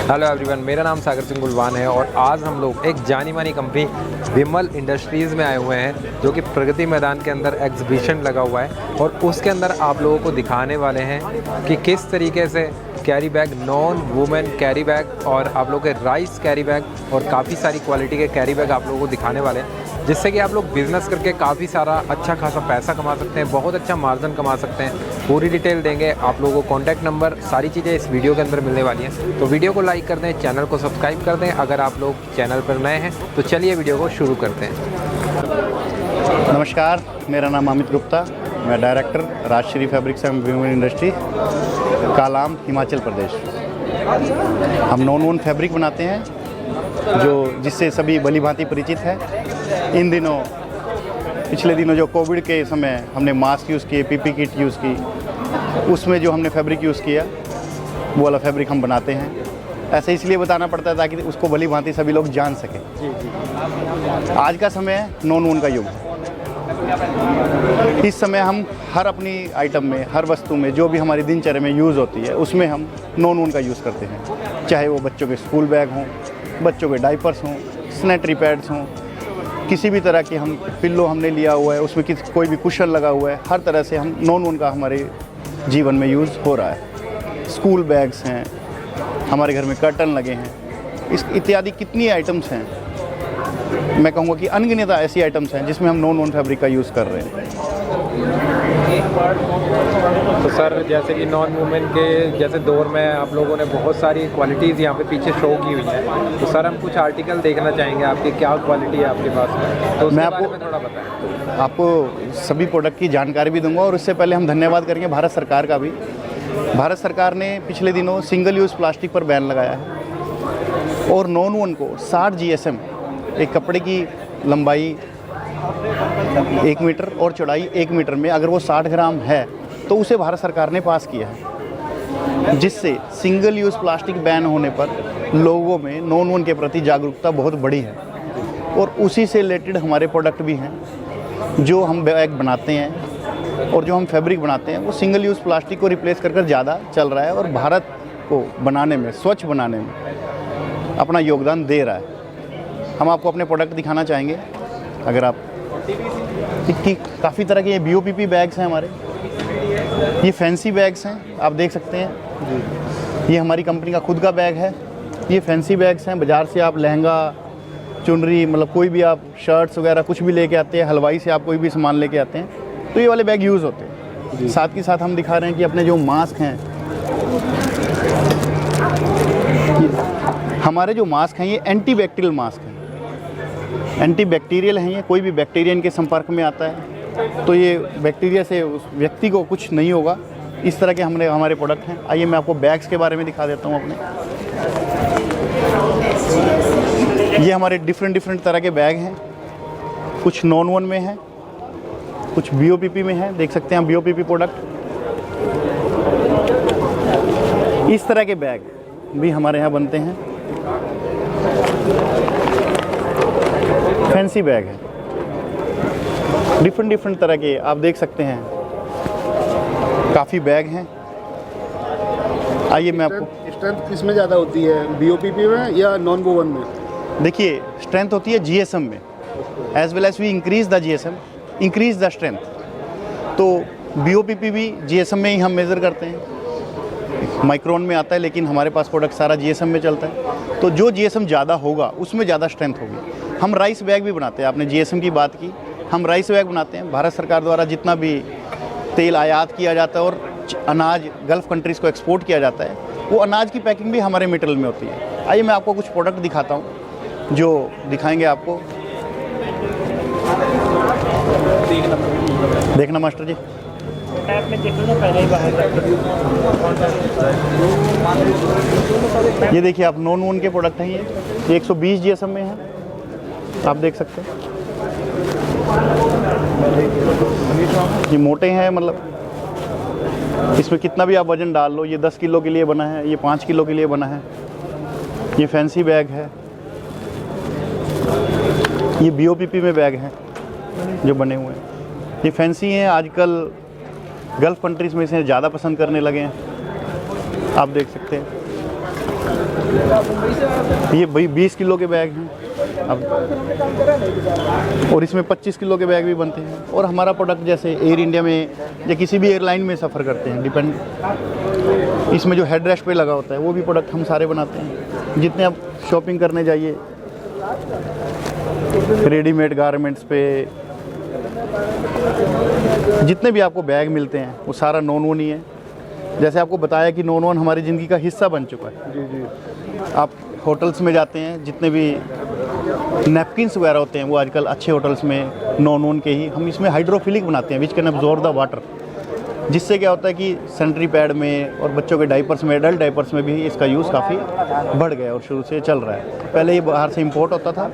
Hello everyone, मेरा नाम सागर सिंह गुलवान है और आज हम लोग एक जानी मानी कंपनी विमल इंडस्ट्रीज़ में आए हुए हैं जो कि प्रगति मैदान के अंदर एग्जीबिशन लगा हुआ है और उसके अंदर आप लोगों को दिखाने वाले हैं कि किस तरीके से carry bag, non women carry bag और आप लोगों के राइस कैरी बैग और काफ़ी सारी क्वालिटी के कैरी बैग आप लोगों को दिखाने वाले हैं, जिससे कि आप लोग बिज़नेस करके काफ़ी सारा अच्छा खासा पैसा कमा सकते हैं, बहुत अच्छा मार्जिन कमा सकते हैं। पूरी डिटेल देंगे आप लोगों को, कॉन्टैक्ट नंबर, सारी चीज़ें इस वीडियो के अंदर मिलने वाली हैं। तो वीडियो को लाइक कर दें, चैनल को सब्सक्राइब कर दें अगर आप लोग चैनल पर नए हैं। तो चलिए वीडियो को शुरू करते हैं। नमस्कार, मेरा नाम अमित गुप्ता, मैं director Rajshree fabrics and Vimal industry, Kalam, Himachal Pradesh. हम नॉन वूवन फैब्रिक बनाते हैं जिससे सभी भली भांति परिचित है। इन दिनों, पिछले दिनों जो कोविड के समय हमने मास्क यूज़ किए, पीपी किट यूज़ की, उसमें जो हमने फैब्रिक यूज़ किया वो वाला फैब्रिक हम बनाते हैं। ऐसे इसलिए बताना पड़ता है ताकि उसको भली भांति सभी लोग जान सकें। आज का समय है नॉन वूवन का युग। इस समय हम हर अपनी आइटम में, हर वस्तु में जो भी हमारी दिनचर्या में यूज़ होती है उसमें हम नॉन वूवन का यूज़ करते हैं। चाहे वो बच्चों के स्कूल बैग हों, बच्चों के डाइपर्स हों, सैनिटरी पैड्स हों, किसी भी तरह की हम पिल्लो हमने लिया हुआ है उसमें कोई भी कुशन लगा हुआ है, हर तरह से हम नॉन वूवन का हमारे जीवन में यूज़ हो रहा है। स्कूल बैग्स हैं, हमारे घर में कर्टन लगे हैं, इस इत्यादि कितनी आइटम्स हैं। मैं कहूँगा कि अनगिनत ऐसी आइटम्स हैं जिसमें हम नॉन वूवन फैब्रिक का यूज़ कर रहे हैं। तो सर, जैसे कि नॉन वुमेन के जैसे दौर में आप लोगों ने बहुत सारी क्वालिटीज़ यहाँ पे पीछे शो की हुई हैं, तो सर हम कुछ आर्टिकल देखना चाहेंगे आपकी, क्या क्वालिटी है आपके पास में, तो मैं आपको थोड़ा बताएं। आपको सभी प्रोडक्ट की जानकारी भी दूंगा और उससे पहले हम धन्यवाद करेंगे भारत सरकार का भी। भारत सरकार ने पिछले दिनों सिंगल यूज़ प्लास्टिक पर बैन लगाया है और नॉन वूवन को 60 GSM, एक कपड़े की लंबाई 1 मीटर और चौड़ाई 1 मीटर में अगर वो 60 ग्राम है तो उसे भारत सरकार ने पास किया है, जिससे सिंगल यूज़ प्लास्टिक बैन होने पर लोगों में नॉन वूवन के प्रति जागरूकता बहुत बढ़ी है। और उसी से रिलेटेड हमारे प्रोडक्ट भी हैं जो हम बैग बनाते हैं और जो हम फैब्रिक बनाते हैं वो सिंगल यूज़ प्लास्टिक को रिप्लेस कर ज़्यादा चल रहा है और भारत को बनाने में, स्वच्छ बनाने में अपना योगदान दे रहा है। हम आपको अपने प्रोडक्ट दिखाना चाहेंगे। अगर आप काफ़ी तरह के ये BOPP बैग्स हैं हमारे, ये फैंसी बैग्स हैं, आप देख सकते हैं। ये हमारी कंपनी का खुद का बैग है। ये फैंसी बैग्स हैं, बाज़ार से आप लहंगा, चुनरी, मतलब कोई भी आप शर्ट्स वगैरह कुछ भी लेके आते हैं, हलवाई से आप कोई भी सामान लेके आते हैं तो ये वाले बैग यूज़ होते हैं। साथ ही साथ हम दिखा रहे हैं कि अपने जो मास्क हैं, हमारे जो मास्क हैं ये एंटी बैक्टीरियल मास्क हैं। एंटी बैक्टीरियल हैं, ये कोई भी बैक्टीरिया इनके संपर्क में आता है तो ये बैक्टीरिया से उस व्यक्ति को कुछ नहीं होगा। इस तरह के हमारे प्रोडक्ट हैं। आइए मैं आपको बैग्स के बारे में दिखा देता हूँ अपने। ये हमारे डिफरेंट तरह के बैग हैं। कुछ नॉन वूवन में हैं, कुछ BOPP में हैं। देख सकते हैं हम BOPP प्रोडक्ट। इस तरह के बैग भी हमारे यहाँ बनते हैं। फैंसी बैग है, डिफरेंट तरह के आप देख सकते हैं, काफ़ी बैग हैं। आइए मैं आपको, स्ट्रेंथ किस में ज़्यादा होती है, BOPP में या नॉन वूवन में? देखिए, स्ट्रेंथ होती है GSM में। As well as we increase the GSM, increase the strength. तो BOPP भी GSM में ही हम मेज़र करते हैं। माइक्रोन में आता है लेकिन हमारे पास प्रोडक्ट सारा GSM में चलता है। तो जो GSM ज़्यादा होगा उसमें ज़्यादा स्ट्रेंथ होगी। हम राइस बैग भी बनाते हैं। आपने GSM की बात की, हम राइस बैग बनाते हैं। भारत सरकार द्वारा जितना भी तेल आयात किया जाता है और अनाज गल्फ़ कंट्रीज़ को एक्सपोर्ट किया जाता है, वो अनाज की पैकिंग भी हमारे मटेरियल में होती है। आइए मैं आपको कुछ प्रोडक्ट दिखाता हूँ जो दिखाएंगे आपको। देखना मास्टर जी, ये देखिए आप, नॉन वूवन के प्रोडक्ट हैं। ये 120 GSM में है, आप देख सकते हैं। ये मोटे हैं, मतलब इसमें कितना भी आप वज़न डाल लो। ये 10 किलो के लिए बना है, ये 5 किलो के लिए बना है। ये फैंसी बैग है। ये BOPP में बैग हैं जो बने हुए हैं। ये फैंसी हैं, आजकल गल्फ़ कंट्रीज़ में इसे ज़्यादा पसंद करने लगे हैं, आप देख सकते हैं। ये भाई 20 किलो के बैग हैं अब, और इसमें 25 किलो के बैग भी बनते हैं। और हमारा प्रोडक्ट जैसे एयर इंडिया में या किसी भी एयरलाइन में सफ़र करते हैं, डिपेंड, इसमें जो हेड रेस्ट पे लगा होता है वो भी प्रोडक्ट हम सारे बनाते हैं। जितने आप शॉपिंग करने जाइए रेडीमेड गारमेंट्स पे, जितने भी आपको बैग मिलते हैं वो सारा नॉन वन ही है। जैसे आपको बताया कि नॉन वन हमारी ज़िंदगी का हिस्सा बन चुका है। जी जी। आप होटल्स में जाते हैं, जितने भी नैपकिन्स वगैरह होते हैं वो आजकल अच्छे होटल्स में नॉन वन के ही हम इसमें हाइड्रोफिलिक बनाते हैं, which can absorb the water, जिससे क्या होता है कि सैनिटरी पैड में और बच्चों के डाइपर्स में, एडल्ट डाइपर्स में भी इसका यूज़ काफ़ी बढ़ गया और शुरू से चल रहा है। पहले ये बाहर से इंपोर्ट होता था,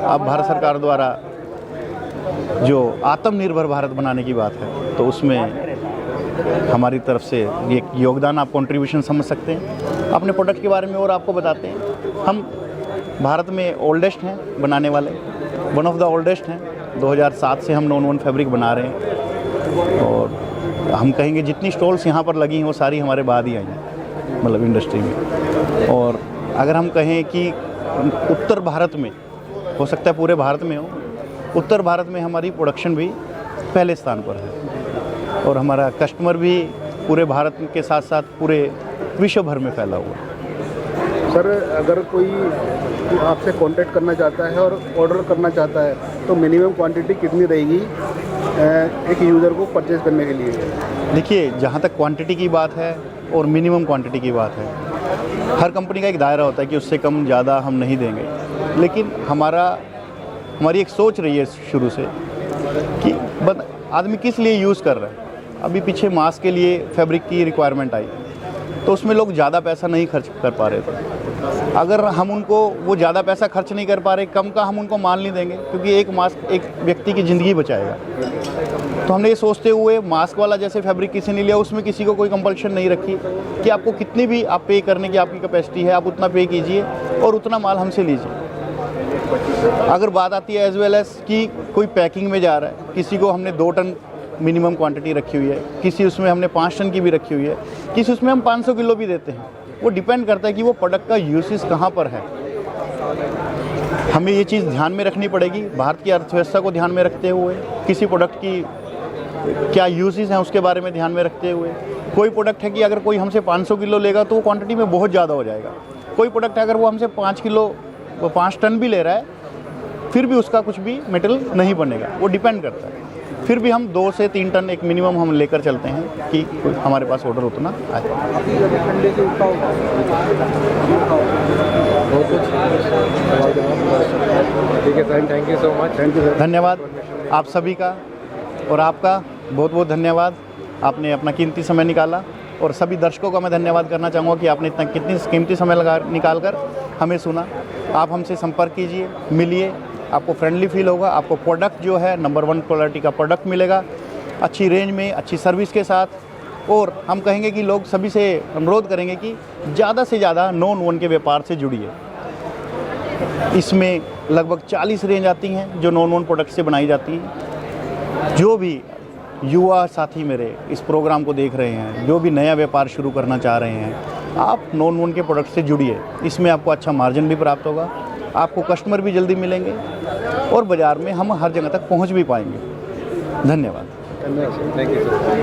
अब भारत सरकार द्वारा जो आत्मनिर्भर भारत बनाने की बात है तो उसमें हमारी तरफ से एक योगदान, आप कंट्रीब्यूशन समझ सकते हैं। अपने प्रोडक्ट के बारे में और आपको बताते हैं, हम भारत में ओल्डेस्ट हैं बनाने वाले, वन ऑफ द ओल्डेस्ट हैं। 2007 से हम नॉन वन फैब्रिक बना रहे हैं और हम कहेंगे जितनी स्टॉल्स यहाँ पर लगी हैं वो सारी हमारे बाद ही आई हैं, मतलब इंडस्ट्री में। और अगर हम कहें कि उत्तर भारत में, हो सकता है पूरे भारत में हो, उत्तर भारत में हमारी प्रोडक्शन भी पहले स्थान पर है और हमारा कस्टमर भी पूरे भारत के साथ साथ पूरे विश्व भर में फैला हुआ है। सर, अगर कोई आपसे कांटेक्ट करना चाहता है और ऑर्डर करना चाहता है तो मिनिमम क्वांटिटी कितनी रहेगी एक यूज़र को परचेज़ करने के लिए? देखिए, जहाँ तक क्वांटिटी की बात है और मिनिमम क्वांटिटी की बात है, हर कंपनी का एक दायरा होता है कि उससे कम ज़्यादा हम नहीं देंगे। लेकिन हमारी एक सोच रही है शुरू से कि आदमी किस लिए यूज़ कर रहा है। अभी पीछे मास्क के लिए फैब्रिक की रिक्वायरमेंट आई तो उसमें लोग ज़्यादा पैसा नहीं खर्च कर पा रहे थे। अगर हम उनको वो ज़्यादा पैसा खर्च नहीं कर पा रहे, कम का हम उनको माल नहीं देंगे, क्योंकि एक मास्क एक व्यक्ति की ज़िंदगी बचाएगा। तो हमने ये सोचते हुए मास्क वाला जैसे फैब्रिक किसी ने लिया, उसमें किसी को कोई कंपल्शन नहीं रखी कि आपको कितनी भी आप पे करने की आपकी कैपेसिटी है, आप उतना पे कीजिए और उतना माल हमसे लीजिए। अगर बात आती है एज वेल एज कि कोई पैकिंग में जा रहा है, किसी को हमने 2 टन मिनिमम क्वांटिटी रखी हुई है, किसी उसमें हमने 5 टन की भी रखी हुई है, किसी उसमें हम 500 किलो भी देते हैं। वो डिपेंड करता है कि वो प्रोडक्ट का यूसेज कहाँ पर है। हमें ये चीज़ ध्यान में रखनी पड़ेगी, भारत की अर्थव्यवस्था को ध्यान में रखते हुए, किसी प्रोडक्ट की क्या यूसेज हैं उसके बारे में ध्यान में रखते हुए। कोई प्रोडक्ट है कि अगर कोई हमसे 500 किलो लेगा तो वो क्वांटिटी में बहुत ज़्यादा हो जाएगा। कोई प्रोडक्ट है अगर वो हमसे 5 किलो, वो 5 टन भी ले रहा है, फिर भी उसका कुछ भी मेटेरियल नहीं बनेगा। वो डिपेंड करता है। फिर भी हम 2 से 3 टन एक मिनिमम हम लेकर चलते हैं कि हमारे पास ऑर्डर उतना आए। ठीक है sir, thank you so much. Thank you sir. धन्यवाद आप सभी का और आपका बहुत बहुत धन्यवाद। आपने अपना कीमती समय निकाला और सभी दर्शकों का मैं धन्यवाद करना चाहूँगा कि आपने कितनी कीमती समय निकाल कर हमें सुना। आप हमसे संपर्क कीजिए, मिलिए, आपको फ्रेंडली फील होगा। आपको प्रोडक्ट जो है नंबर 1 क्वालिटी का प्रोडक्ट मिलेगा, अच्छी रेंज में, अच्छी सर्विस के साथ। और हम कहेंगे कि लोग सभी से अनुरोध करेंगे कि ज़्यादा से ज़्यादा नॉन वन के व्यापार से जुड़िए। इसमें लगभग 40 रेंज आती हैं जो नॉन वन प्रोडक्ट से बनाई जाती हैं। जो भी युवा साथी मेरे इस प्रोग्राम को देख रहे हैं, जो भी नया व्यापार शुरू करना चाह रहे हैं, आप नॉन वन के प्रोडक्ट से जुड़िए। इसमें आपको अच्छा मार्जिन भी प्राप्त होगा, आपको कस्टमर भी जल्दी मिलेंगे और बाज़ार में हम हर जगह तक पहुंच भी पाएंगे। धन्यवाद। Thank you sir.